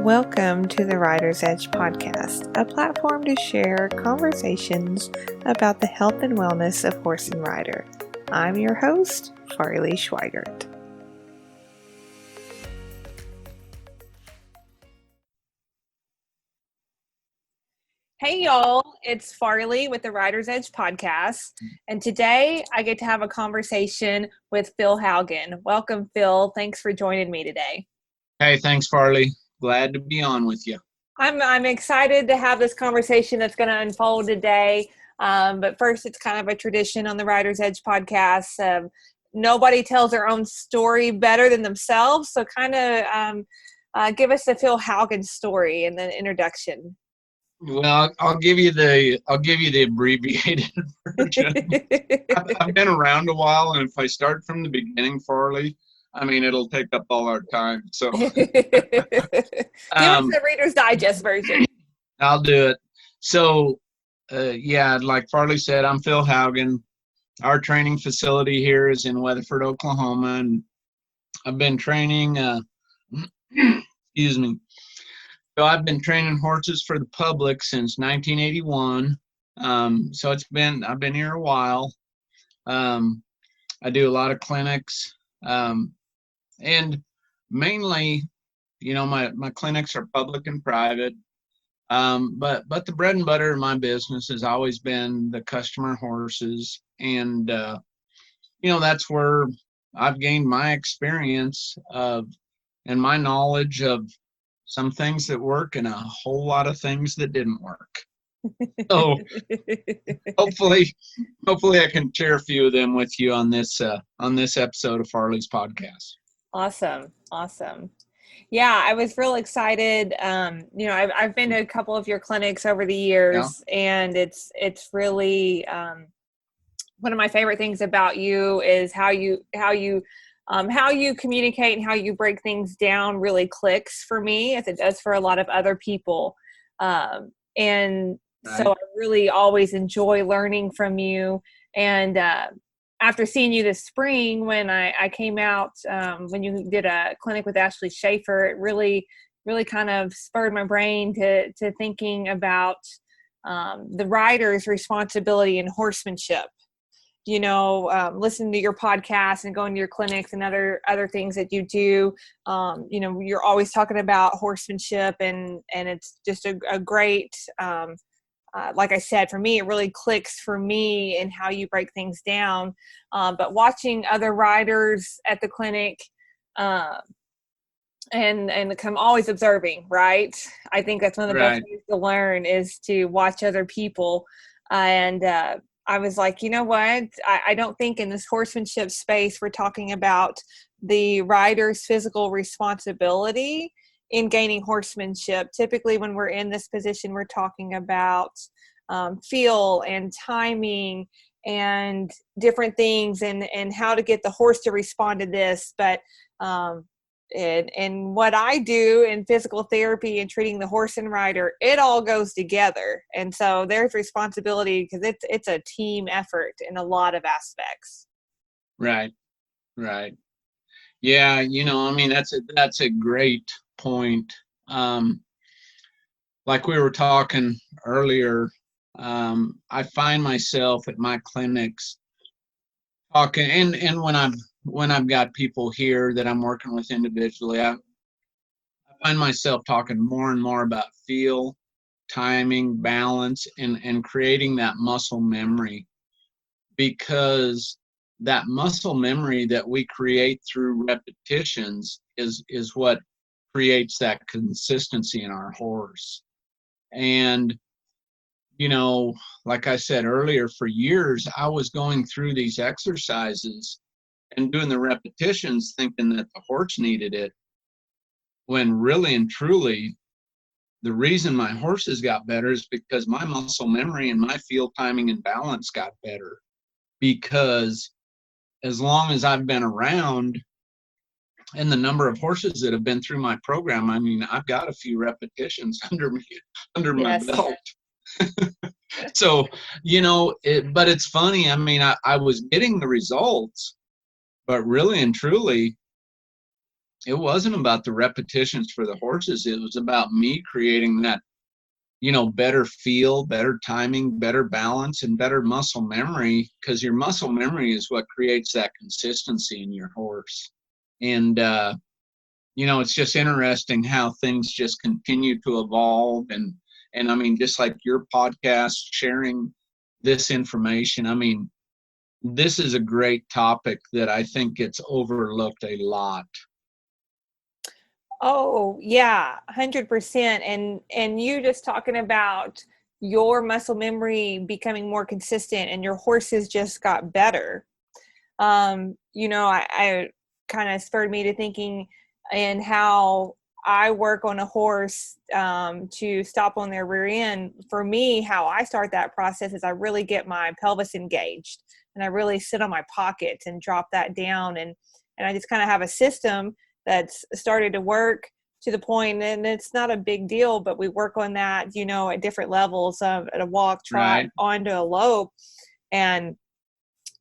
Welcome to the Rider's Edge podcast, a platform to share conversations about the health and wellness of horse and rider. I'm your host, Farley Schweigert. Hey y'all, it's Farley with the Rider's Edge podcast, and today I get to have a conversation with Phil Haugen. Welcome, Phil. Thanks for joining me today. Hey, thanks, Farley. Glad to be on with you. I'm excited to have this conversation that's going to unfold today. But first, it's kind of a tradition on the Rider's Edge podcast. Nobody tells their own story better than themselves. So kind of give us the Phil Haugen story and the introduction. Well, I'll give you the abbreviated version. I've been around a while, and if I start from the beginning, Farley, I mean, it'll take up all our time. So Give us the Reader's Digest version. I'll do it. So, like Farley said, I'm Phil Haugen. Our training facility here is in Weatherford, Oklahoma, and I've been training, excuse me. So I've been training horses for the public since 1981. So I've been here a while. I do a lot of clinics. And mainly, my clinics are public and private. But the bread and butter of my business has always been the customer horses. And, that's where I've gained my experience and my knowledge of some things that work and a whole lot of things that didn't work. So hopefully I can share a few of them with you on this episode of Farley's podcast. Awesome. Yeah, I was real excited. I've been to a couple of your clinics over the years, and it's really one of my favorite things about you is how you communicate and how you break things down really clicks for me, as it does for a lot of other people. And so I really always enjoy learning from you. And after seeing you this spring, when I came out, when you did a clinic with Ashley Schaefer, it really, really kind of spurred my brain to thinking about the rider's responsibility in horsemanship. Listening to your podcast and going to your clinics and other things that you do. You're always talking about horsemanship, and it's just a great, like I said, for me, it really clicks for me in how you break things down. But watching other riders at the clinic, and I'm always observing, right? I think that's one of the best ways to learn is to watch other people. And I was like, you know what? I don't think in this horsemanship space we're talking about the rider's physical responsibility in gaining horsemanship. Typically, when we're in this position, we're talking about feel and timing and different things and how to get the horse to respond to this. But and what I do in physical therapy and treating the horse and rider, it all goes together. And so there's responsibility because it's a team effort in a lot of aspects. Right. Yeah, that's a great point. Like we were talking earlier, I find myself at my clinics talking, and when I've got people here that I'm working with individually, I find myself talking more and more about feel, timing, balance, and creating that muscle memory, because that muscle memory that we create through repetitions is what creates that consistency in our horse. And like I said earlier, for years I was going through these exercises and doing the repetitions thinking that the horse needed it, when really and truly the reason my horses got better is because my muscle memory and my feel, timing, and balance got better. Because as long as I've been around and the number of horses that have been through my program, I mean, I've got a few repetitions under my belt. So, but it's funny. I mean, I was getting the results, but really and truly, it wasn't about the repetitions for the horses. It was about me creating that, better feel, better timing, better balance, and better muscle memory, because your muscle memory is what creates that consistency in your horse. And, it's just interesting how things just continue to evolve. And I mean, just like your podcast, sharing this information, I mean, this is a great topic that I think gets overlooked a lot. Oh, yeah, 100%. And you just talking about your muscle memory becoming more consistent and your horses just got better. I kind of spurred me to thinking and how I work on a horse to stop on their rear end. For me, how I start that process is I really get my pelvis engaged and I really sit on my pockets and drop that down. And I just kind of have a system that's started to work to the point, and it's not a big deal, but we work on that, at different levels of at a walk, trot, Right. onto a lope. And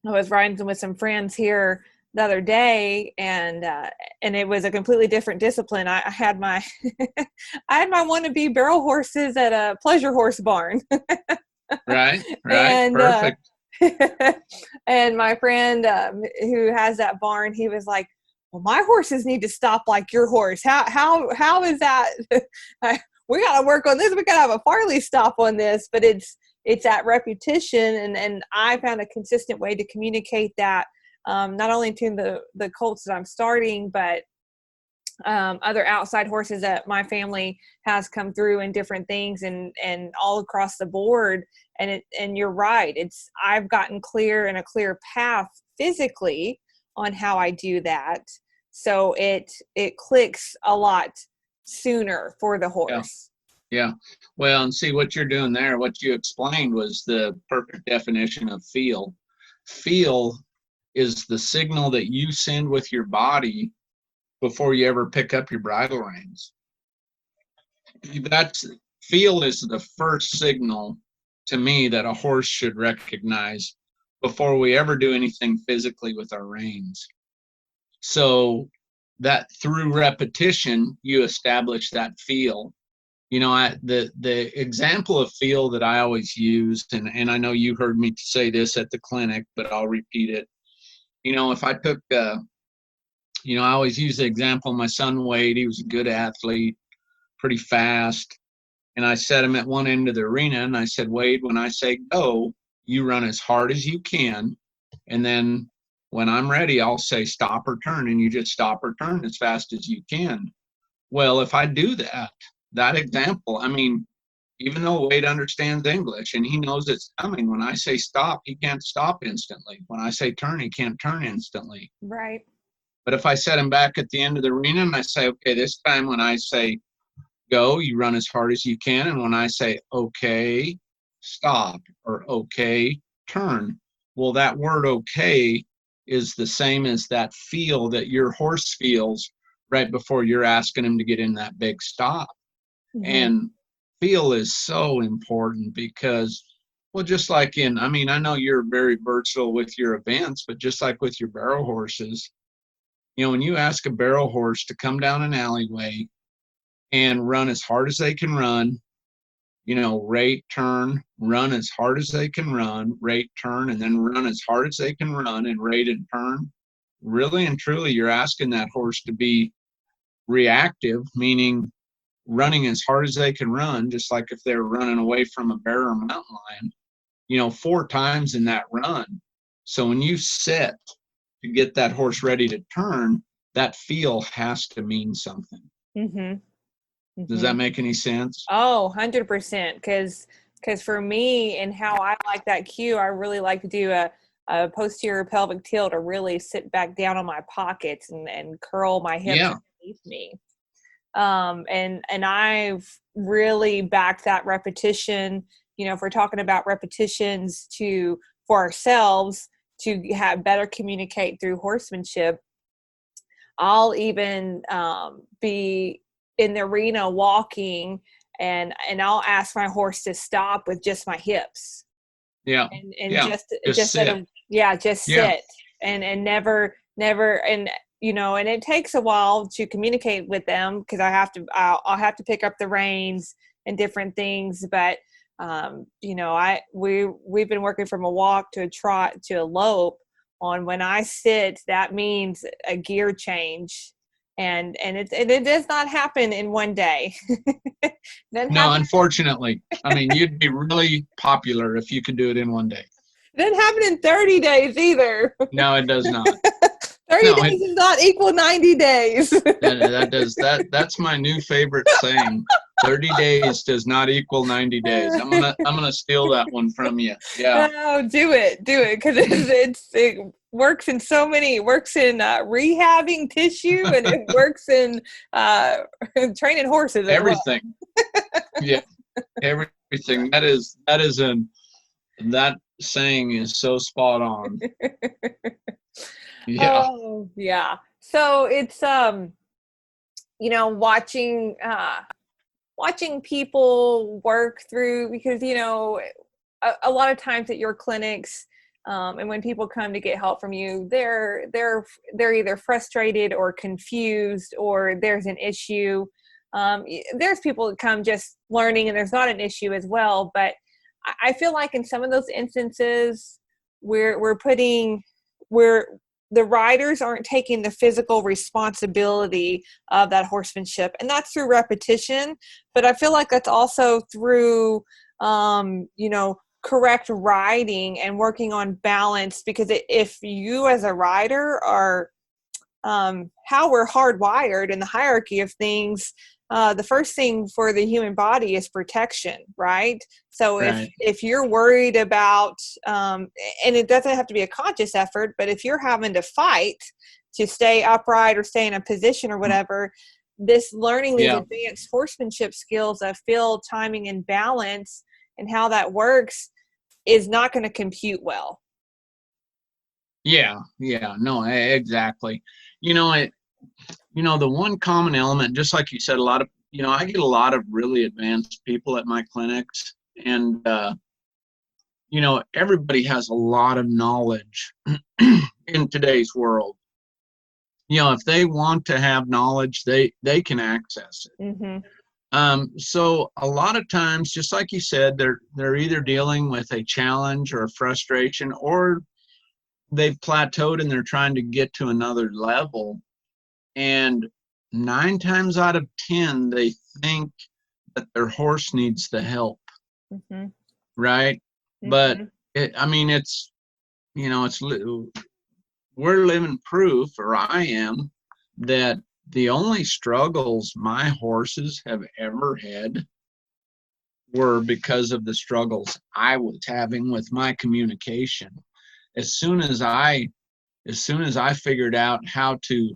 I was riding with some friends here the other day, and it was a completely different discipline. I had my I had my wannabe barrel horses at a pleasure horse barn. Right. and Perfect. and my friend who has that barn, he was like, well, my horses need to stop like your horse. How is that? We got to work on this. We got to have a Farley stop on this. But it's that repetition, and I found a consistent way to communicate that, not only to the colts that I'm starting, but other outside horses that my family has come through in different things and all across the board. And you're right. I've gotten clear and a clear path physically on how I do that. So it clicks a lot sooner for the horse. Yeah. Well, and see what you're doing there, what you explained was the perfect definition of feel. Feel is the signal that you send with your body before you ever pick up your bridle reins. Feel is the first signal to me that a horse should recognize before we ever do anything physically with our reins. So that through repetition, you establish that feel. The example of feel that I always use, and I know you heard me say this at the clinic, but I'll repeat it. If I took, I always use the example of my son Wade. He was a good athlete, pretty fast. And I set him at one end of the arena, and I said, Wade, when I say go, you run as hard as you can. And then when I'm ready, I'll say stop or turn, and you just stop or turn as fast as you can. Well, if I do that example, I mean, even though Wade understands English and he knows it's coming, when I say stop, he can't stop instantly. When I say turn, he can't turn instantly. Right. But if I set him back at the end of the arena and I say, okay, this time when I say go, you run as hard as you can. And when I say, okay, stop, or okay, turn. Well, that word okay is the same as that feel that your horse feels right before you're asking him to get in that big stop. Mm-hmm. And feel is so important because, well, just like I know you're very versatile with your events, but just like with your barrel horses, when you ask a barrel horse to come down an alleyway and run as hard as they can run, rate, turn, run as hard as they can run, rate, turn, and then run as hard as they can run and rate and turn. Really and truly, you're asking that horse to be reactive, meaning running as hard as they can run, just like if they're running away from a bear or mountain lion, 4 times in that run. So when you set to get that horse ready to turn, that feel has to mean something. Mm-hmm. Mm-hmm. Does that make any sense? Oh, 100%. Because for me and how I like that cue, I really like to do a posterior pelvic tilt, to really sit back down on my pockets and curl my hips underneath me. And I've really backed that repetition, if we're talking about repetitions for ourselves to have better communicate through horsemanship. I'll even be in the arena walking and I'll ask my horse to stop with just my hips. Yeah. And just sit. Sit. Just sit and never, and and it takes a while to communicate with them because I'll have to pick up the reins and different things. But, we've been working from a walk to a trot to a lope on when I sit, that means a gear change. And it does not happen in one day. No, unfortunately. I mean, you'd be really popular if you could do it in one day. It doesn't happen in 30 days either. No, it does not. 30 days does not equal 90 days. That's my new favorite saying. 30 days does not equal 90 days. I'm gonna steal that one from you. Yeah. No, do it because it works in so many. It works in rehabbing tissue, and it works in training horses. Everything. Yeah, everything. That saying is so spot on. Yeah. Oh, yeah. So it's watching people work through, because a lot of times at your clinics, and when people come to get help from you, they're either frustrated or confused, or there's an issue. There's people that come just learning and there's not an issue as well. But I feel like in some of those instances the riders aren't taking the physical responsibility of that horsemanship, and that's through repetition. But I feel like that's also through, correct riding and working on balance, because if you as a rider are, how we're hardwired in the hierarchy of things, the first thing for the human body is protection, right? So Right. if you're worried about, and it doesn't have to be a conscious effort, but if you're having to fight to stay upright or stay in a position or whatever, this learning these advanced horsemanship skills of feel, timing, and balance and how that works is not going to compute well. Yeah, no, exactly. The one common element, just like you said, I get a lot of really advanced people at my clinics, and everybody has a lot of knowledge in today's world. If they want to have knowledge, they can access it. Mm-hmm. So a lot of times, just like you said, they're either dealing with a challenge or a frustration, or they've plateaued and they're trying to get to another level. And 9 times out of 10, they think that their horse needs the help. Mm-hmm. Right? Mm-hmm. But we're living proof, or I am, that the only struggles my horses have ever had were because of the struggles I was having with my communication. As soon as I figured out how to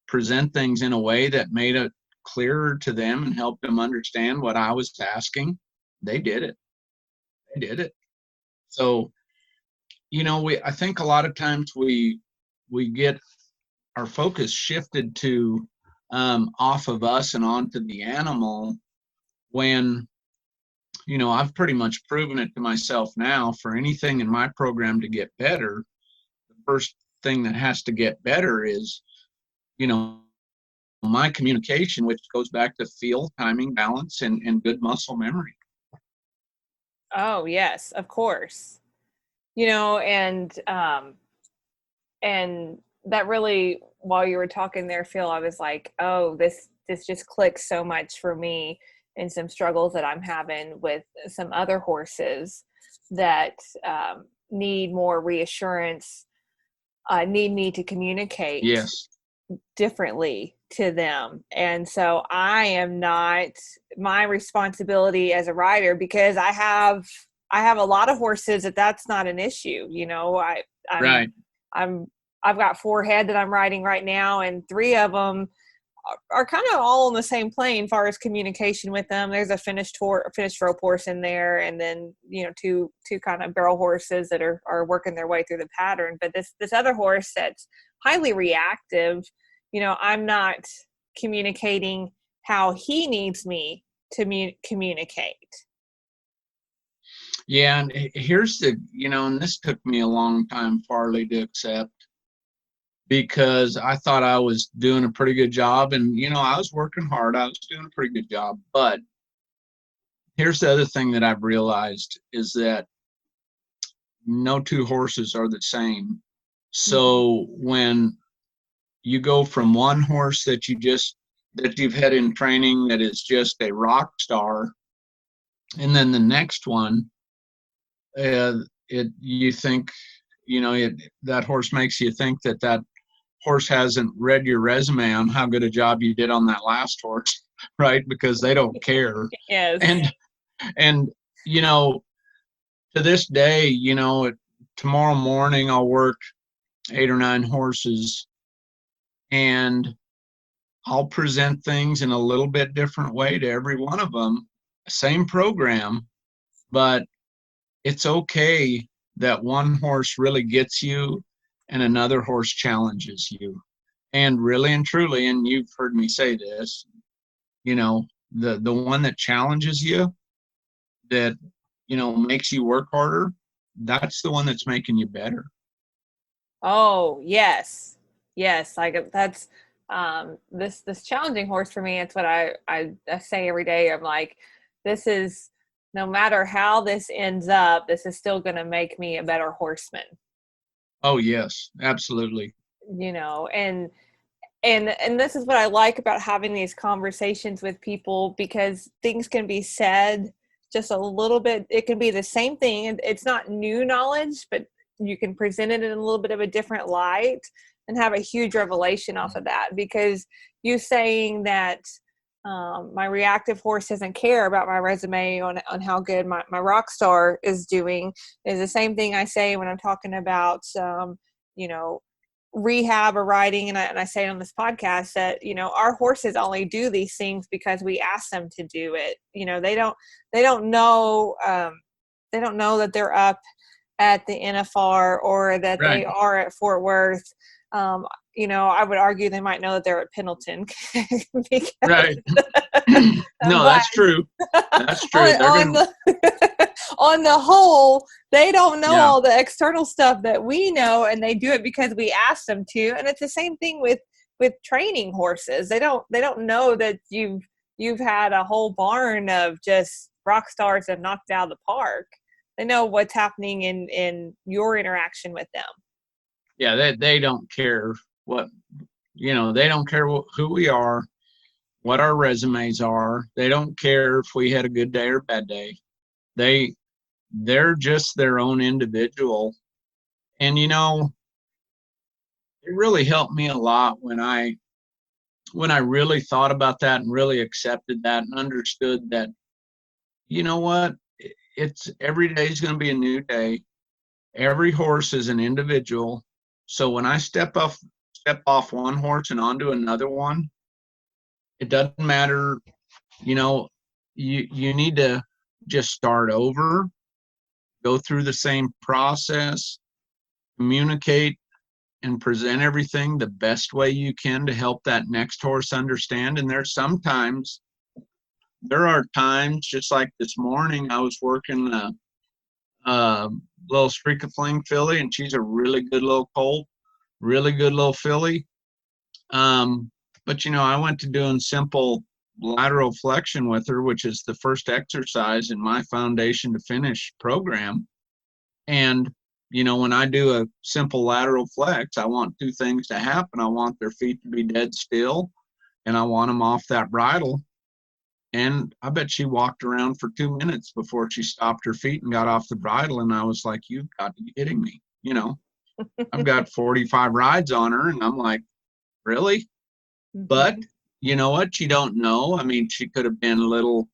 present things in a way that made it clearer to them and helped them understand what I was asking, they did it. So, I think a lot of times we get our focus shifted to off of us and onto the animal, when I've pretty much proven it to myself now. For anything in my program to get better, the first thing that has to get better is my communication, which goes back to feel, timing, balance, and good muscle memory. Oh, yes, of course. And that really, while you were talking there, Phil, I was like, oh, this just clicks so much for me, and some struggles that I'm having with some other horses that need more reassurance, need me to communicate differently to them. And so I am not, my responsibility as a rider, because I have a lot of horses that's not an issue. I've got 4 head that I'm riding right now, and 3 of them are kind of all on the same plane as far as communication with them. There's a finished rope horse in there, and then two kind of barrel horses that are working their way through the pattern. But this other horse that's highly reactive, I'm not communicating how he needs me to communicate. Yeah, and here's and this took me a long time, Farley, to accept. because I thought I was doing a pretty good job. And, I was working hard. I was doing a pretty good job. But here's the other thing that I've realized is that no two horses are the same. So when you go from one horse that you've had in training that is just a rock star, and then the next one, you think, that horse makes you think that horse hasn't read your resume on how good a job you did on that last horse, right? Because they don't care. Yes. And to this day, tomorrow morning I'll work 8 or 9 horses, and I'll present things in a little bit different way to every one of them. Same program, but it's okay that one horse really gets you and another horse challenges you. And really and truly, and you've heard me say this, the one that challenges you, that makes you work harder, that's the one that's making you better. Oh, yes. Like that's this challenging horse for me. It's what I say every day. I'm like, this is, no matter how this ends up, this is still going to make me a better horseman. Oh yes, absolutely. And this is what I like about having these conversations with people, because things can be said just a little bit. It can be the same thing. It's not new knowledge, but you can present it in a little bit of a different light and have a huge revelation off of that. Because you saying that my reactive horse doesn't care about my resume on how good my rock star is doing is the same thing I say when I'm talking about, rehab or riding. And I say on this podcast that, our horses only do these things because we ask them to do it. They don't know that they're up at the NFR or that Right. they are at Fort Worth. I would argue they might know that they're at Pendleton. Right. No, that's true. That's true. On the whole, they don't know all the external stuff that we know, and they do it because we ask them to. And it's the same thing with training horses. They don't know that you've had a whole barn of just rock stars that knocked out of the park. They know what's happening in your interaction with them. Yeah, they don't care what, they don't care who we are, what our resumes are. They don't care if we had a good day or bad day. They're just their own individual. And it really helped me a lot when I really thought about that and really accepted that and understood that, what, it's every day is going to be a new day. Every horse is an individual. So when I step off one horse and onto another one, it doesn't matter. You need to just start over, go through the same process, communicate, and present everything the best way you can to help that next horse understand. And there are times, just like this morning, I was working a little streak of fling filly, and she's a really good little colt, really good little filly. But I went to doing simple lateral flexion with her, which is the first exercise in my foundation to finish program. And when I do a simple lateral flex, I want 2 things to happen. I want their feet to be dead still, and I want them off that bridle. And I bet she walked around for 2 minutes before she stopped her feet and got off the bridle. And I was like, you've got to be kidding me. I've got 45 rides on her, and I'm like, really? But you know what? You don't know. I mean, she could have been a little,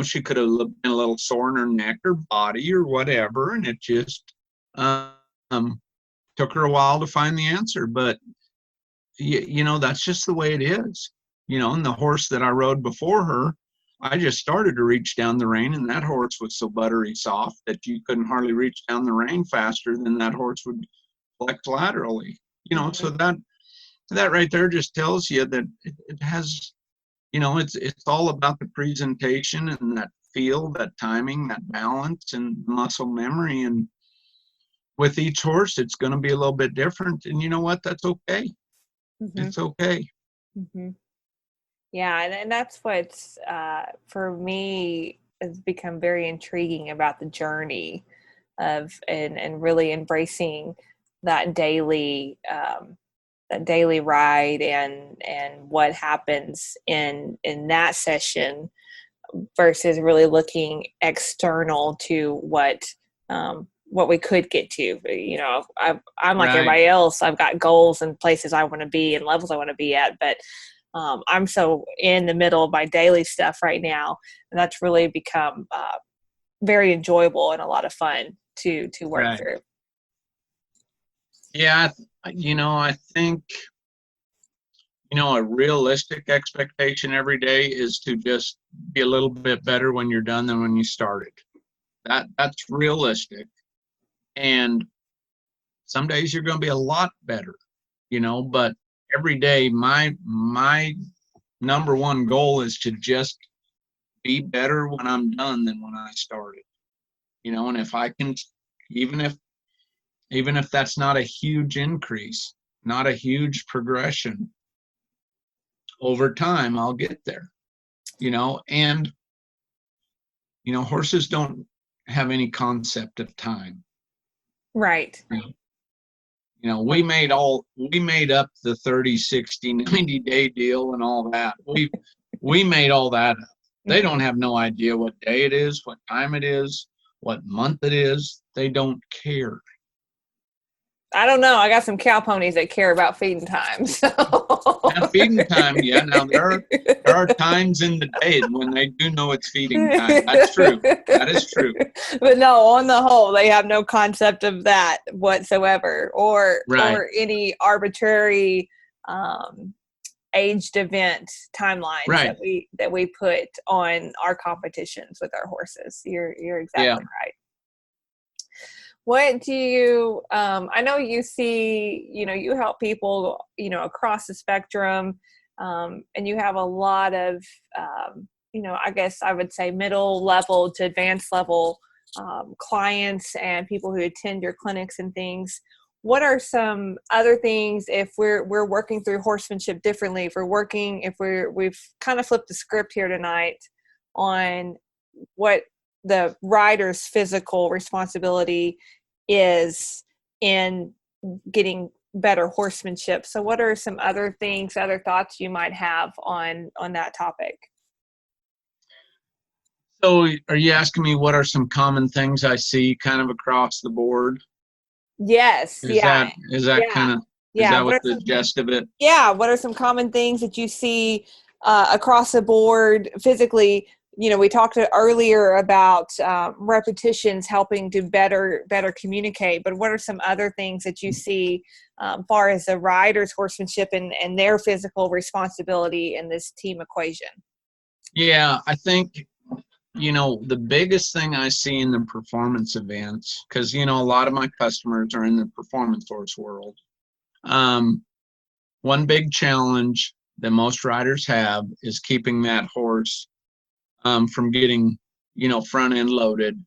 she could have been a little sore in her neck or body or whatever. And it just took her a while to find the answer. But, that's just the way it is. And the horse that I rode before her, I just started to reach down the rein, and that horse was so buttery soft that you couldn't hardly reach down the rein faster than that horse would flex laterally. So that right there just tells you that it has, it's all about the presentation and that feel, that timing, that balance, and muscle memory. And with each horse, it's going to be a little bit different. And you know what? That's okay. Mm-hmm. It's okay. Mm-hmm. Yeah, and that's what's for me has become very intriguing about the journey of and really embracing that daily ride and what happens in that session versus really looking external to what we could get to. You know, I'm like Right. everybody else. I've got goals and places I want to be and levels I want to be at, but I'm so in the middle of my daily stuff right now, and that's really become very enjoyable and a lot of fun to work Right. through. Yeah. I think, a realistic expectation every day is to just be a little bit better when you're done than when you started. That's realistic. And some days you're going to be a lot better, but every day my number one goal is to just be better when I'm done than when I started. And if I can, even if that's not a huge increase, not a huge progression, over time I'll get there. And horses don't have any concept of time. Right. We made up the 30, 60, 90 day deal and all that. We made all that up. They don't have no idea what day it is, what time it is, what month it is. They don't care. I don't know. I got some cow ponies that care about feeding time. So. And feeding time, yeah. Now there are times in the day when they do know it's feeding time. That's true. That is true. But no, on the whole, they have no concept of that whatsoever, or any arbitrary aged event timelines that we put on our competitions with our horses. You're exactly right. What do you, I know you see, you help people, across the spectrum, and you have a lot of, I guess I would say middle level to advanced level clients and people who attend your clinics and things. What are some other things if we're working through horsemanship differently, if we've kind of flipped the script here tonight on what the rider's physical responsibility is in getting better horsemanship. So what are some other thoughts you might have on that topic? So are you asking me what are some common things I see kind of across the board? Yes. Is that kind of, is that what the gist of it? Yeah. What are some common things that you see across the board physically? We talked earlier about repetitions helping to better communicate, but what are some other things that you see far as the rider's horsemanship and their physical responsibility in this team equation? Yeah, I think, the biggest thing I see in the performance events, because, a lot of my customers are in the performance horse world. One big challenge that most riders have is keeping that horse from getting, front end loaded,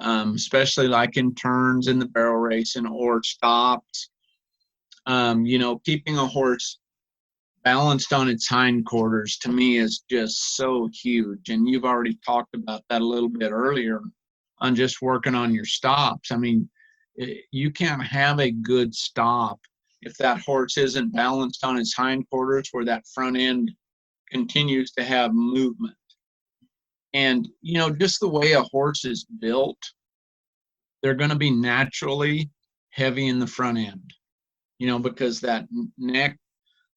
especially like in turns in the barrel racing or stops. Keeping a horse balanced on its hindquarters to me is just so huge. And you've already talked about that a little bit earlier on just working on your stops. I mean, you can't have a good stop if that horse isn't balanced on its hindquarters where that front end continues to have movement. And, just the way a horse is built, they're going to be naturally heavy in the front end, because that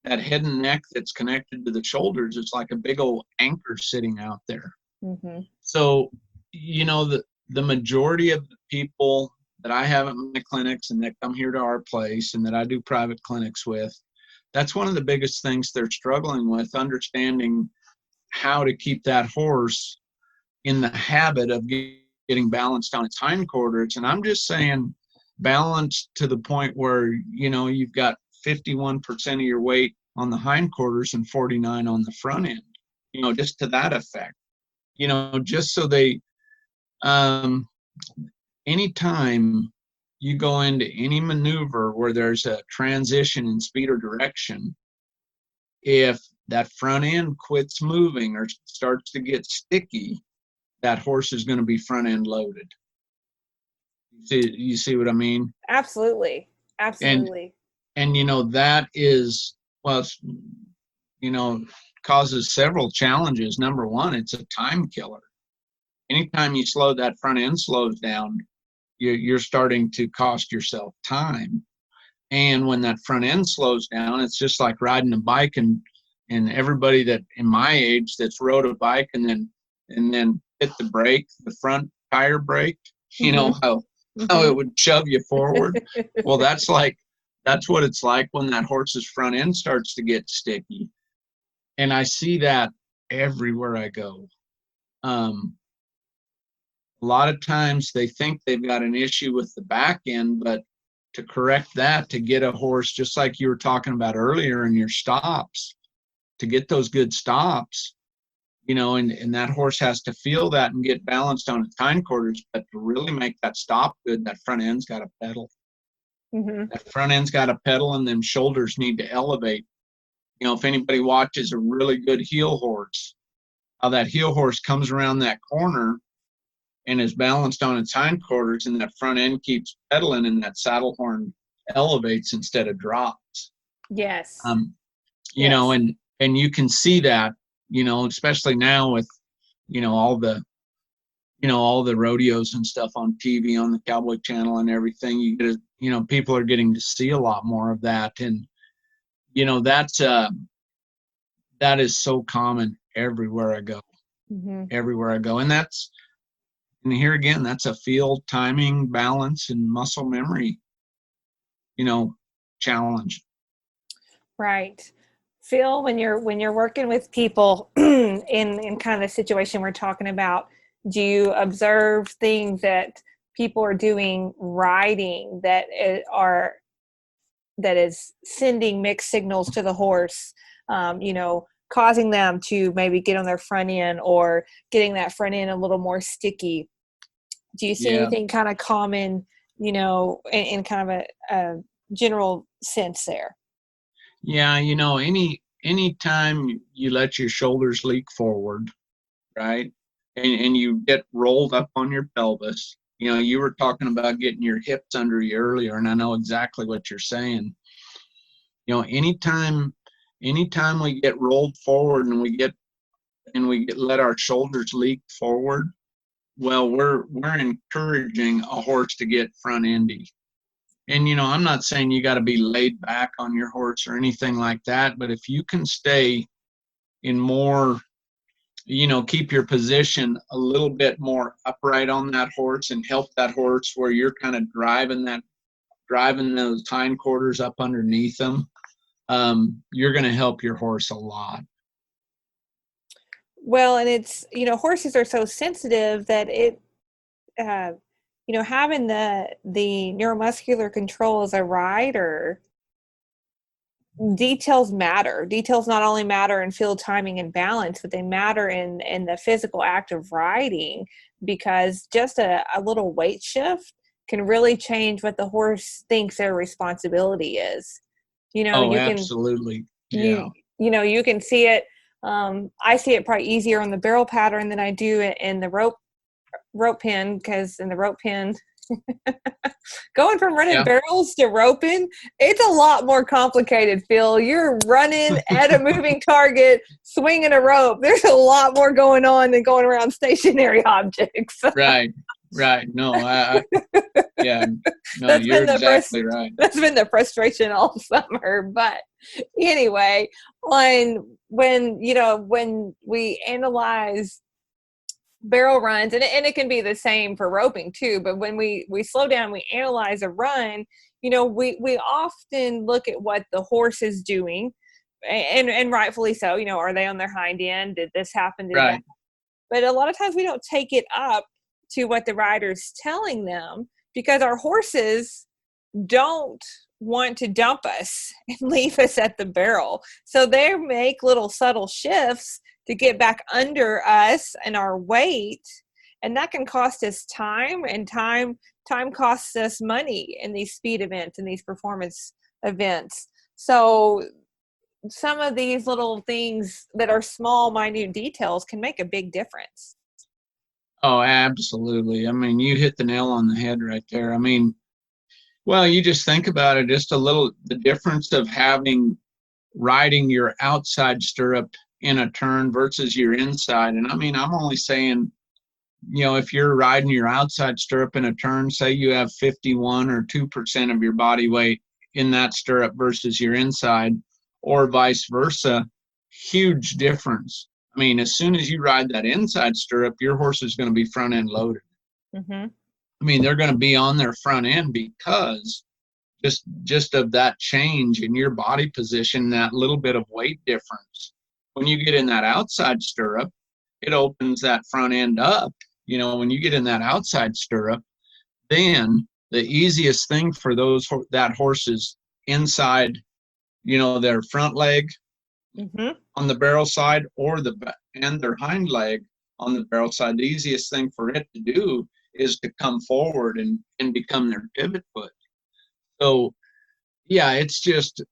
head and neck that's connected to the shoulders, it's like a big old anchor sitting out there. Mm-hmm. So, the majority of the people that I have at my clinics and that come here to our place and that I do private clinics with, that's one of the biggest things they're struggling with, understanding how to keep that horse in the habit of getting balanced on its hindquarters. And I'm just saying balanced to the point where, you've got 51% of your weight on the hindquarters and 49 on the front end, just to that effect, just so they, anytime you go into any maneuver where there's a transition in speed or direction, if that front end quits moving or starts to get sticky, that horse is going to be front end loaded. You see what I mean? Absolutely. Absolutely. And that is, well, causes several challenges. Number one, it's a time killer. Anytime you slow, that front end slows down, you're starting to cost yourself time. And when that front end slows down, it's just like riding a bike, and everybody that in my age that's rode a bike and then hit the brake, the front tire brake, how it would shove you forward. Well, that's what it's like when that horse's front end starts to get sticky. And I see that everywhere I go. A lot of times they think they've got an issue with the back end, but to correct that, to get a horse, just like you were talking about earlier in your stops, to get those good stops, and that horse has to feel that and get balanced on its hindquarters. But to really make that stop good, that front end's got to pedal. That front end's got to pedal, and them shoulders need to elevate. If anybody watches a really good heel horse, how that heel horse comes around that corner and is balanced on its hindquarters, and that front end keeps pedaling, and that saddle horn elevates instead of drops. Yes. And you can see that, especially now with, all the rodeos and stuff on TV, on the Cowboy Channel and everything. You get, people are getting to see a lot more of that. And, that is so common everywhere I go, everywhere I go. And here again, that's a field timing, balance, and muscle memory, challenge. Right. Phil, when you're working with people in kind of the situation we're talking about, do you observe things that people are doing riding that is sending mixed signals to the horse, causing them to maybe get on their front end or getting that front end a little more sticky? Do you see anything kind of common, in kind of a general sense there? Yeah, any time you let your shoulders leak forward, right, and you get rolled up on your pelvis, you were talking about getting your hips under you earlier, and I know exactly what you're saying. Anytime we get rolled forward and we let our shoulders leak forward, well, we're encouraging a horse to get front endy. And, I'm not saying you got to be laid back on your horse or anything like that, but if you can stay in more, keep your position a little bit more upright on that horse and help that horse where you're kind of driving those hindquarters up underneath them, you're going to help your horse a lot. Well, and it's, horses are so sensitive that it, having the neuromuscular control as a rider, details matter. Details not only matter in field timing and balance, but they matter in the physical act of riding, because just a little weight shift can really change what the horse thinks their responsibility is. Absolutely. Yeah. You can see it. I see it probably easier on the barrel pattern than I do in the rope pen, because in the rope pen, going from running barrels to roping, it's a lot more complicated, Phil. You're running at a moving target, swinging a rope. There's a lot more going on than going around stationary objects. Right. No, you're exactly right. That's been the frustration all summer. But anyway, when we analyze barrel runs, and it can be the same for roping too, but when we slow down, we analyze a run, we often look at what the horse is doing, and rightfully so. Are they on their hind end? Did this happen? Right. But a lot of times we don't take it up to what the rider's telling them, because our horses don't want to dump us and leave us at the barrel. So they make little subtle shifts to get back under us and our weight, And that can cost us time, and time costs us money in these speed events and these performance events. So some of these little things that are small, minute details can make a big difference. Oh, absolutely. I mean, you hit the nail on the head right there. I mean, well, you just think about it, just a little, the difference of riding your outside stirrup in a turn versus your inside. And I mean, I'm only saying, if you're riding your outside stirrup in a turn, say you have 51 or 2% of your body weight in that stirrup versus your inside, or vice versa, huge difference. I mean, as soon as you ride that inside stirrup, your horse is going to be front end loaded. Mm-hmm. I mean, they're going to be on their front end because just of that change in your body position, that little bit of weight difference. When you get in that outside stirrup, it opens that front end up. When you get in that outside stirrup, then the easiest thing for that horse's inside, their front leg Mm-hmm. on the barrel side, and their hind leg on the barrel side, the easiest thing for it to do is to come forward and become their pivot foot. So, yeah, it's just,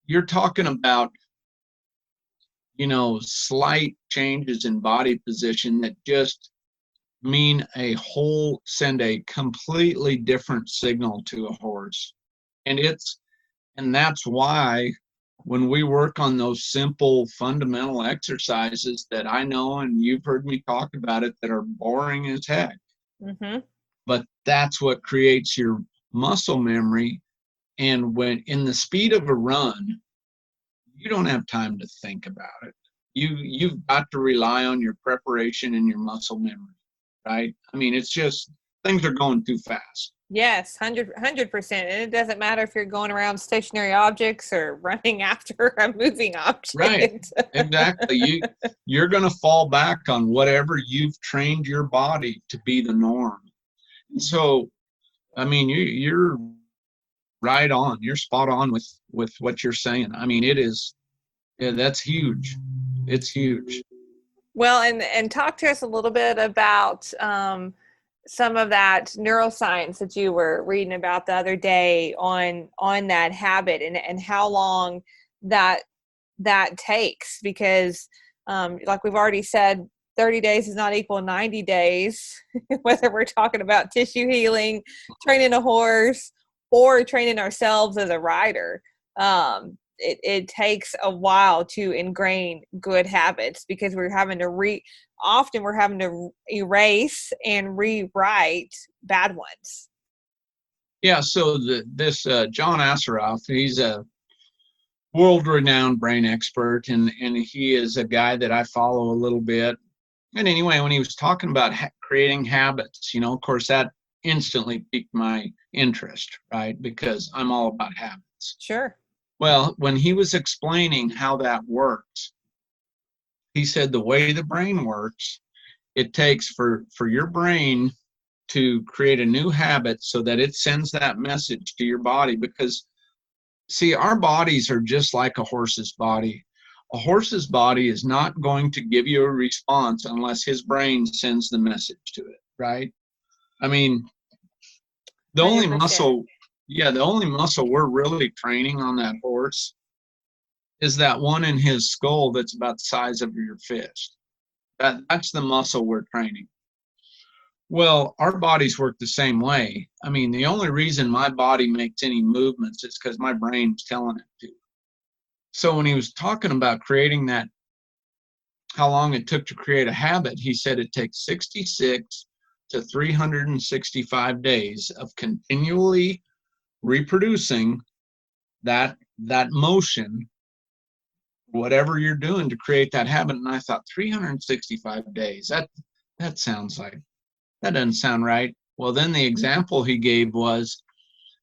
you're talking about, slight changes in body position that just send a completely different signal to a horse. And that's why when we work on those simple fundamental exercises that I know, and you've heard me talk about it, that are boring as heck, Mm-hmm. but that's what creates your muscle memory. And when in the speed of a run, you don't have time to think about it. You've got to rely on your preparation and your muscle memory, right? I mean, it's just things are going too fast. Yes, 100%. And it doesn't matter if you're going around stationary objects or running after a moving object. Right, exactly. You're going to fall back on whatever you've trained your body to be the norm. And so, I mean, you're right on. You're spot on with what you're saying. I mean, that's huge. It's huge. Well, and talk to us a little bit about some of that neuroscience that you were reading about the other day on that habit, and how long that takes, because like we've already said, 30 days is not equal to 90 days, whether we're talking about tissue healing, training a horse, or training ourselves as a rider. It takes a while to ingrain good habits, because we're having to often we're having to erase and rewrite bad ones. Yeah, so this John Asseroff, he's a world-renowned brain expert, and he is a guy that I follow a little bit. And anyway, when he was talking about creating habits, of course, that instantly piqued my interest, right? Because I'm all about habits. Sure. Well, when he was explaining how that works, he said the way the brain works, it takes for your brain to create a new habit so that it sends that message to your body. Because, see, our bodies are just like a horse's body. A horse's body is not going to give you a response unless his brain sends the message to it, right? I mean, the 100%. only muscle we're really training on that horse is that one in his skull that's about the size of your fist. That's the muscle we're training. Well, our bodies work the same way. I mean, the only reason my body makes any movements is because my brain's telling it to. So when he was talking about creating that, how long it took to create a habit, he said it takes 66 to 365 days of continually reproducing that motion, whatever you're doing to create that habit. And I thought, 365 days, that sounds like, that doesn't sound right. Well, then the example he gave was,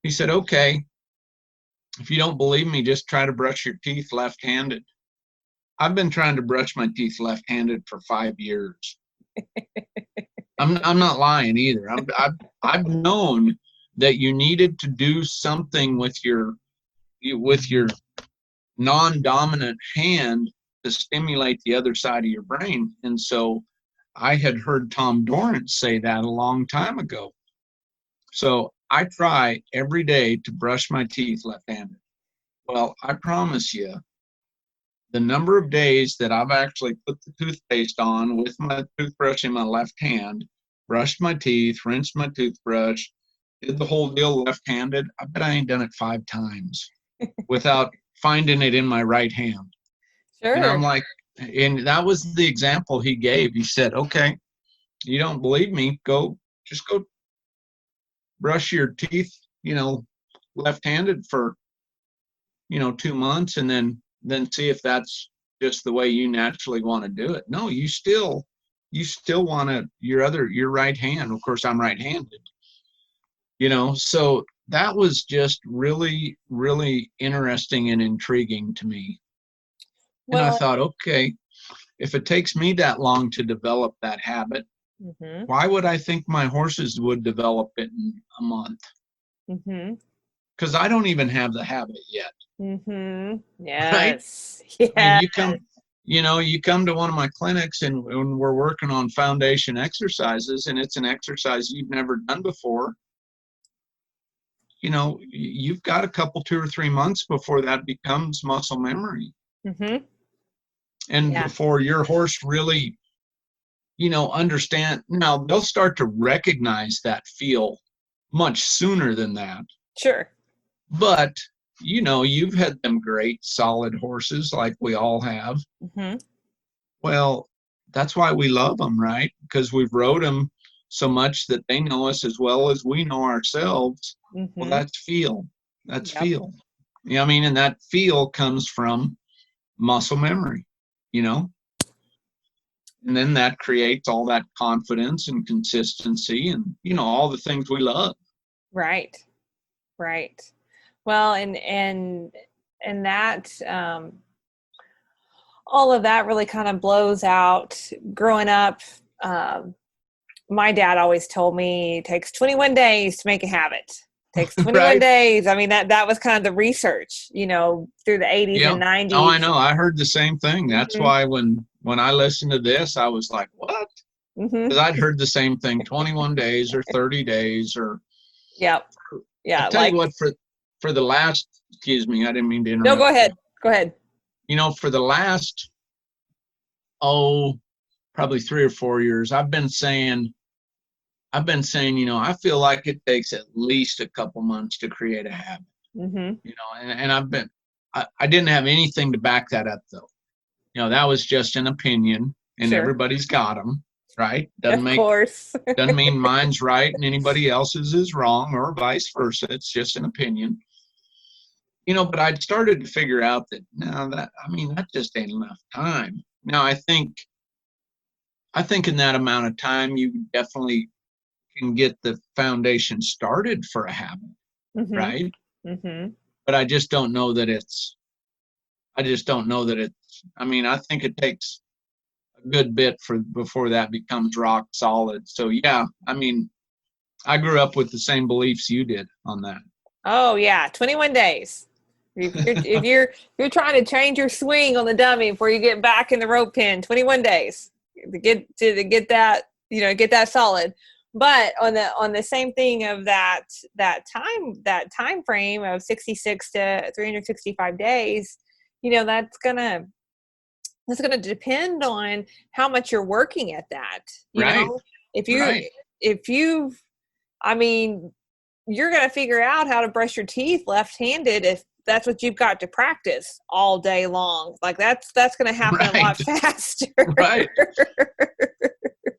he said, okay, if you don't believe me, just try to brush your teeth left-handed. I've been trying to brush my teeth left-handed for 5 years. I'm not lying either. I've known that you needed to do something with your non-dominant hand to stimulate the other side of your brain. And so I had heard Tom Dorrance say that a long time ago. So I try every day to brush my teeth left-handed. Well, I promise you, the number of days that I've actually put the toothpaste on with my toothbrush in my left hand, brushed my teeth, rinsed my toothbrush, did the whole deal left-handed, I bet I ain't done it 5 times without finding it in my right hand. And I'm Sure. like, and that was the example he gave. He said, okay, you don't believe me, just go brush your teeth, left-handed for, 2 months, and then see if that's just the way you naturally want to do it. No, you still want to your right hand. Of course, I'm right-handed. So that was just really, really interesting and intriguing to me. And I Well, thought, okay, if it takes me that long to develop that habit, mm-hmm, why would I think my horses would develop it in a month? mm-hmm, Because I don't even have the habit yet, mm-hmm. right? Yes. I mean, Yeah. you come to one of my clinics and when we're working on foundation exercises and it's an exercise you've never done before, you've got a couple, 2 or 3 months before that becomes muscle memory. Mm-hmm. And Yeah. before your horse really, understand. Now they'll start to recognize that feel much sooner than that. Sure. But, you've had them great solid horses like we all have. Mm-hmm. Well, that's why we love them, right? Because we've rode them so much that they know us as well as we know ourselves. Well, Mm-hmm. that's feel. That's Yep. feel. I mean, and that feel comes from muscle memory, and then that creates all that confidence and consistency and, all the things we love. Right. Right. Well, and that all of that really kind of blows out. Growing up, um, my dad always told me it takes 21 days to make a habit. Takes 21 Right? days. I mean, that was kind of the research, through the 80s Yeah. and Oh, I 90s. know. I heard the same thing. That's Mm-hmm. why when I listened to this, I was like, what? Mm-hmm. Because I'd heard the same thing, 21 days or 30 days or Yep. I Yeah. tell you Like, what, for the last, excuse me, I didn't mean to no, go interrupt you. ahead. Go ahead. For the last, probably 3 or 4 years, I've been saying, I feel like it takes at least a couple months to create a habit, Mm-hmm. and I didn't have anything to back that up though. That was just an opinion and Sure. everybody's got them, right? Of course. Doesn't mean mine's right and anybody else's is wrong or vice versa. It's just an opinion. But I'd started to figure out that now that just ain't enough time. Now I think in that amount of time you definitely can get the foundation started for a habit, Mm-hmm. right? Mm-hmm. But I just don't know that it's I think it takes a good bit before that becomes rock solid. So yeah, I grew up with the same beliefs you did on that. Oh yeah, 21 days. If you're trying to change your swing on the dummy before you get back in the rope pen, 21 days to get that, get that solid. But on the same thing of that time frame of 66 to 365 days, that's gonna depend on how much you're working at that. Right. If you Right. if you I mean, you're going to figure out how to brush your teeth left-handed if that's what you've got to practice all day long. Like that's going to happen a lot Right. faster. Right.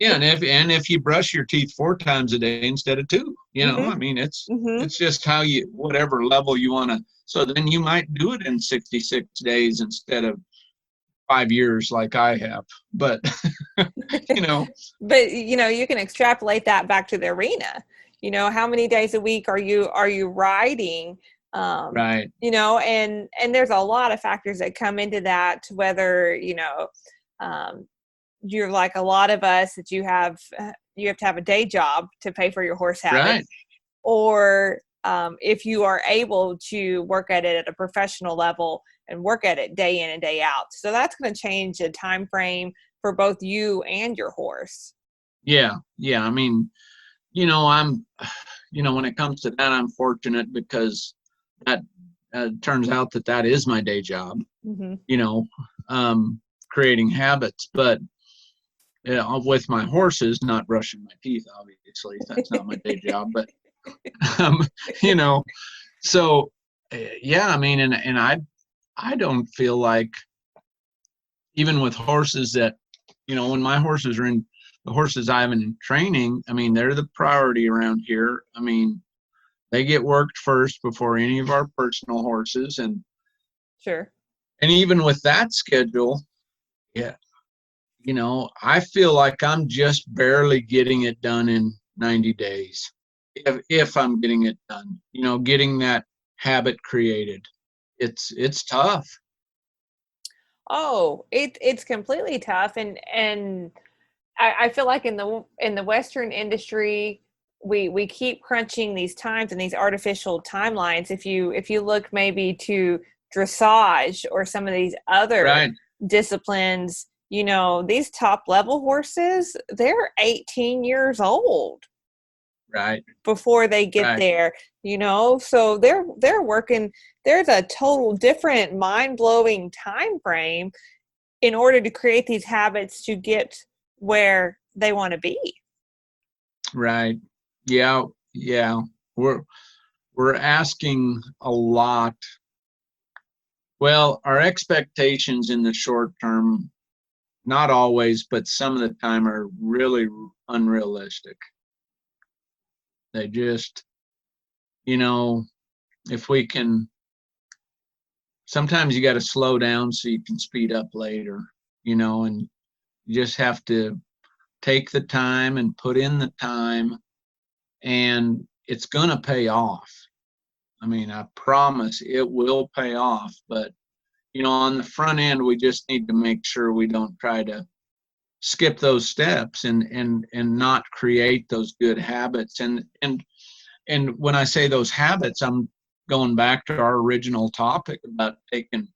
Yeah, and if you brush your teeth 4 times a day instead of 2, Mm-hmm. Mm-hmm. it's just how whatever level you want to. So then you might do it in 66 days instead of 5 years like I have. But But you can extrapolate that back to the arena. How many days a week are you riding? Right. And there's a lot of factors that come into that, whether um, you're like a lot of us that you have to have a day job to pay for your horse habits, Right. or if you are able to work at it at a professional level and work at it day in and day out. So that's going to change the time frame for both you and your horse. Yeah. I mean, I'm, when it comes to that, I'm fortunate because that turns out that is my day job, creating habits. But with my horses, not brushing my teeth, obviously, that's not my day job. But, so yeah, I mean, and I don't feel like, even with horses that, when my horses are in, the horses I have in training, I mean, they're the priority around here. I mean, they get worked first before any of our personal horses. And sure. And even with that schedule, yeah, I feel like I'm just barely getting it done in 90 days. If I'm getting it done, getting that habit created. It's tough. Oh, it's completely tough. And I feel like in the Western industry, we keep crunching these times and these artificial timelines. If you look maybe to dressage or some of these other disciplines, these top level horses, they're 18 years old. Right. Before they get there, so they're working. There's a total different mind-blowing time frame in order to create these habits to get where they want to be. Right. Yeah. We're asking a lot. Well, our expectations in the short term, not always, but some of the time, are really unrealistic. They just, if we can, sometimes you got to slow down so you can speed up later, and you just have to take the time and put in the time, and it's going to pay off. I mean, I promise it will pay off, but on the front end, we just need to make sure we don't try to skip those steps and not create those good habits. And when I say those habits, I'm going back to our original topic about taking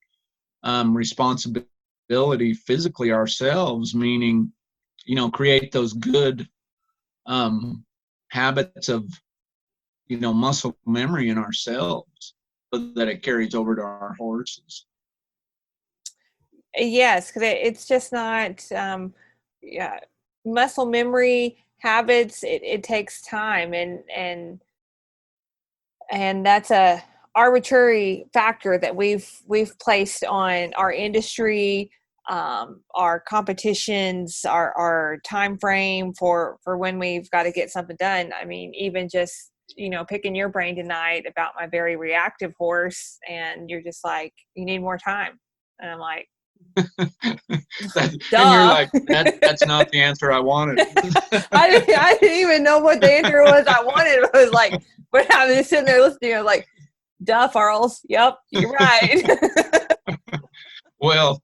responsibility physically ourselves, meaning, create those good habits of, muscle memory in ourselves so that it carries over to our horses. Yes, because it's just not, muscle memory habits. It takes time, and that's a arbitrary factor that we've placed on our industry, our competitions, our time frame for when we've got to get something done. I mean, even just picking your brain tonight about my very reactive horse, and you're just like, you need more time, and I'm like, and you're like, that's not the answer I wanted. I didn't even know what the answer was I wanted. I was like, but I was just sitting there listening. I was like, duh, Farles. Yep, you're right. Well,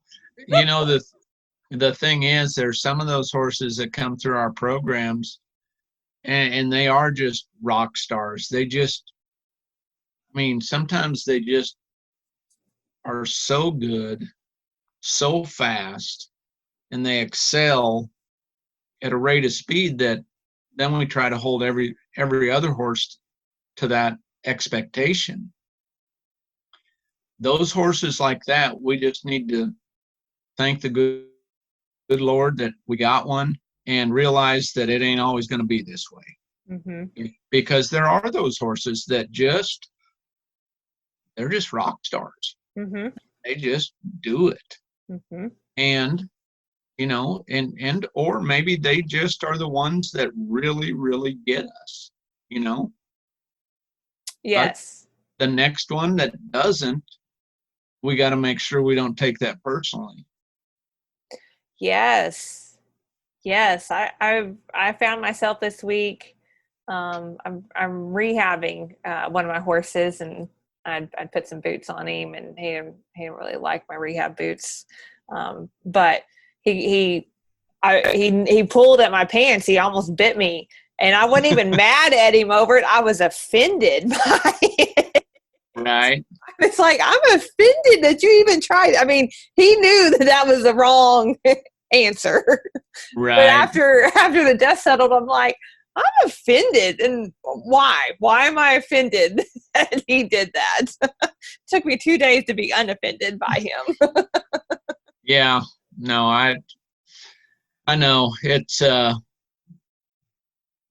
the thing is, there's some of those horses that come through our programs, and they are just rock stars. They just, I mean, sometimes they just are so good, so fast, and they excel at a rate of speed that then we try to hold every other horse to that expectation. Those horses like that, we just need to thank the good Lord that we got one, and realize that it ain't always going to be this way. Mm-hmm. Because there are those horses that they're just rock stars. Mm-hmm. They just do it. Mm-hmm. And, and or maybe they just are the ones that really, really get us, Yes. But the next one that doesn't, we got to make sure we don't take that personally. Yes. I found myself this week. I'm rehabbing one of my horses, and I'd put some boots on him, and he didn't really like my rehab boots. But he pulled at my pants. He almost bit me, and I wasn't even mad at him over it. I was offended by it. Right. It's like, I'm offended that you even tried. I mean, he knew that was the wrong answer. But Right. after the dust settled, I'm like, I'm offended. And why? Why am I offended that he did that? Took me 2 days to be unoffended by him. Yeah. No, I know it's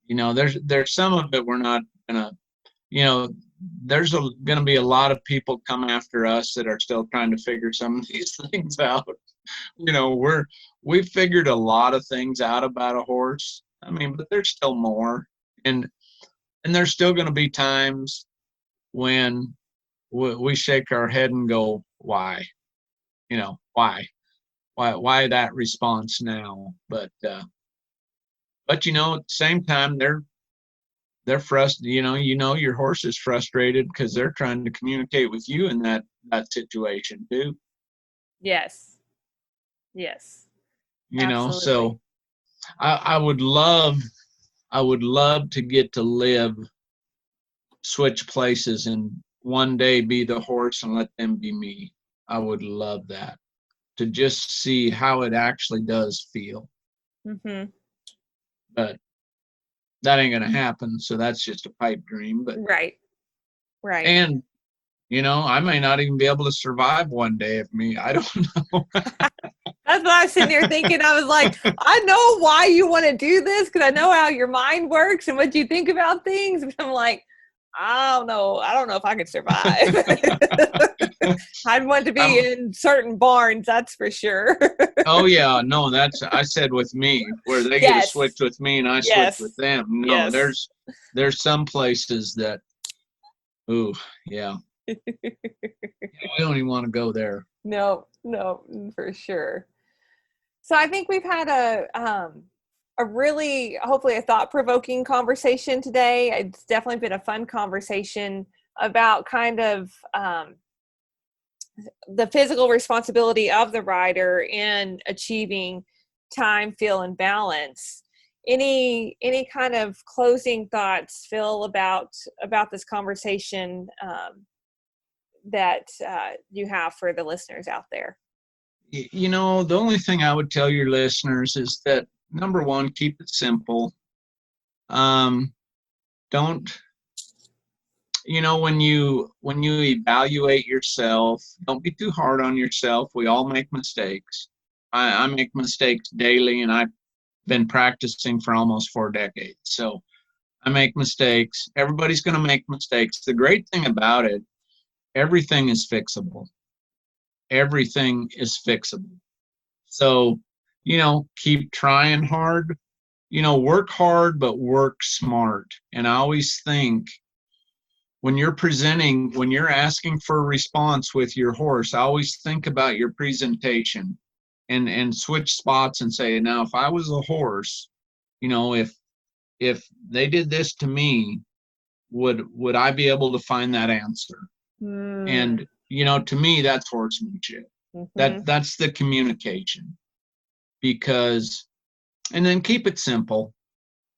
there's some of it we're not gonna, you know, there's gonna be a lot of people come after us that are still trying to figure some of these things out. We've figured a lot of things out about a horse. I mean, but there's still more, and there's still going to be times when we shake our head and go, why? Why that response now? But at the same time, they're frustrated. Your horse is frustrated because they're trying to communicate with you in that situation too. Yes. Yes. Absolutely. So I would love to get to live, switch places, and one day be the horse and let them be me. I would love that, to just see how it actually does feel. Mm-hmm. But that ain't gonna happen. So that's just a pipe dream. But Right. Right. and I may not even be able to survive one day of me. I don't know. That's what I was sitting there thinking. I was like, I know why you want to do this because I know how your mind works and what you think about things. But I'm like, I don't know. I don't know if I could survive. I'd want to be in certain barns, that's for sure. Oh yeah, no, I said with me, where they get to Yes. switch with me and I switch Yes. with them. No, Yes. there's some places that, ooh, yeah, I don't even want to go there. No, for sure. So I think we've had a really, hopefully, a thought-provoking conversation today. It's definitely been a fun conversation about kind of the physical responsibility of the rider in achieving time, feel, and balance. Any kind of closing thoughts, Phil, about this conversation that you have for the listeners out there? The only thing I would tell your listeners is that, number one, keep it simple. Don't, when you evaluate yourself, don't be too hard on yourself. We all make mistakes. I make mistakes daily, and I've been practicing for almost 4 decades. So I make mistakes. Everybody's going to make mistakes. The great thing about it, everything is fixable. Everything is fixable. So, keep trying hard, work hard, but work smart. And I always think, when you're asking for a response with your horse, I always think about your presentation, and switch spots and say, now, if I was a horse, if they did this to me, would I be able to find that answer? And to me, that's horsemanship. Mm-hmm. That's the communication. Because, and then keep it simple.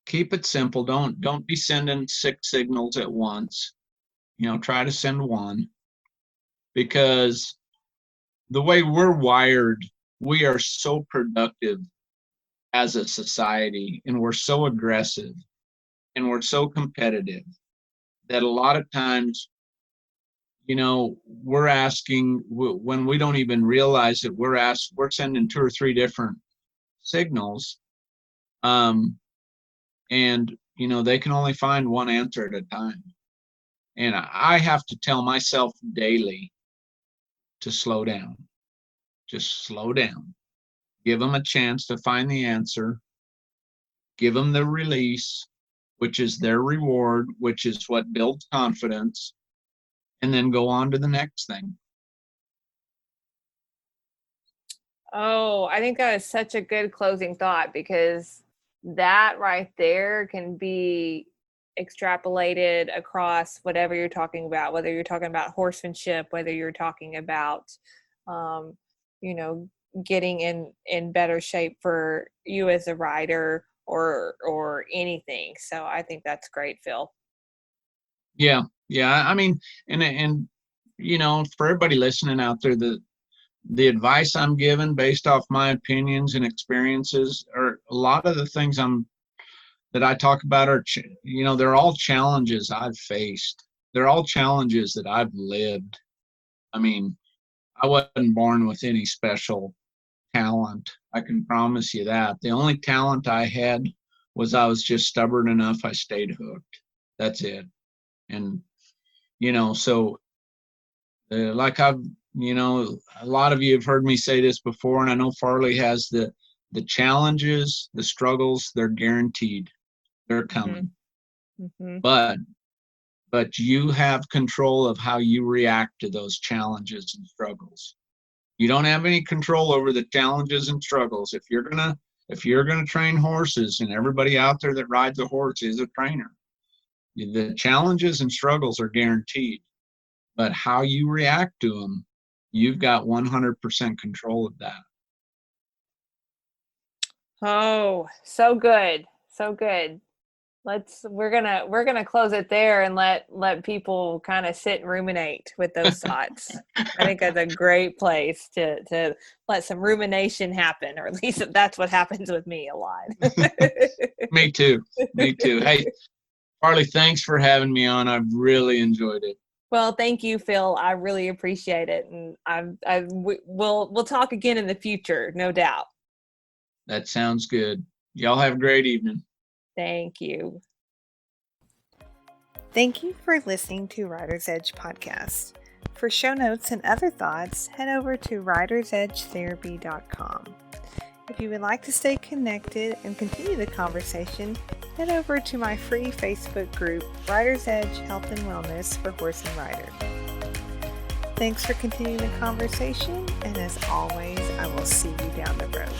Keep it simple. Don't be sending 6 signals at once. Try to send one, because the way we're wired, we are so productive as a society, and we're so aggressive, and we're so competitive, that a lot of times, we're asking, when we don't even realize it, we're sending 2 or 3 different signals, and they can only find one answer at a time. And I have to tell myself daily to slow down. Just slow down. Give them a chance to find the answer. Give them the release, which is their reward, which is what builds confidence, and then go on to the next thing. Oh, I think that is such a good closing thought, because that right there can be extrapolated across whatever you're talking about, whether you're talking about horsemanship, whether you're talking about, um, you know, getting in better shape for you as a rider, or anything. So I think that's great, Phil. Yeah. I mean, and for everybody listening out there, the advice I'm given based off my opinions and experiences, are a lot of the things that I talk about are, they're all challenges I've faced. They're all challenges that I've lived. I mean, I wasn't born with any special talent. I can promise you that. The only talent I had was I was just stubborn enough. I stayed hooked. That's it. And, so like a lot of you have heard me say this before, and I know Farley has, the challenges, the struggles, they're guaranteed. They're coming. Mm-hmm. But you have control of how you react to those challenges and struggles. You don't have any control over the challenges and struggles. If you're gonna train horses, and everybody out there that rides a horse is a trainer, the challenges and struggles are guaranteed. But how you react to them, you've got 100% control of that. Oh, so good. So good. We're gonna close it there and let people kind of sit and ruminate with those thoughts. I think that's a great place to let some rumination happen, or at least that's what happens with me a lot. Me too. Hey, Farley, thanks for having me on. I've really enjoyed it. Well, thank you, Phil. I really appreciate it, and we'll talk again in the future, no doubt. That sounds good. Y'all have a great evening. Thank you. Thank you for listening to Rider's Edge Podcast. For show notes and other thoughts, head over to ridersedgetherapy.com. If you would like to stay connected and continue the conversation, head over to my free Facebook group, Rider's Edge Health and Wellness for Horse and Rider. Thanks for continuing the conversation, and as always, I will see you down the road.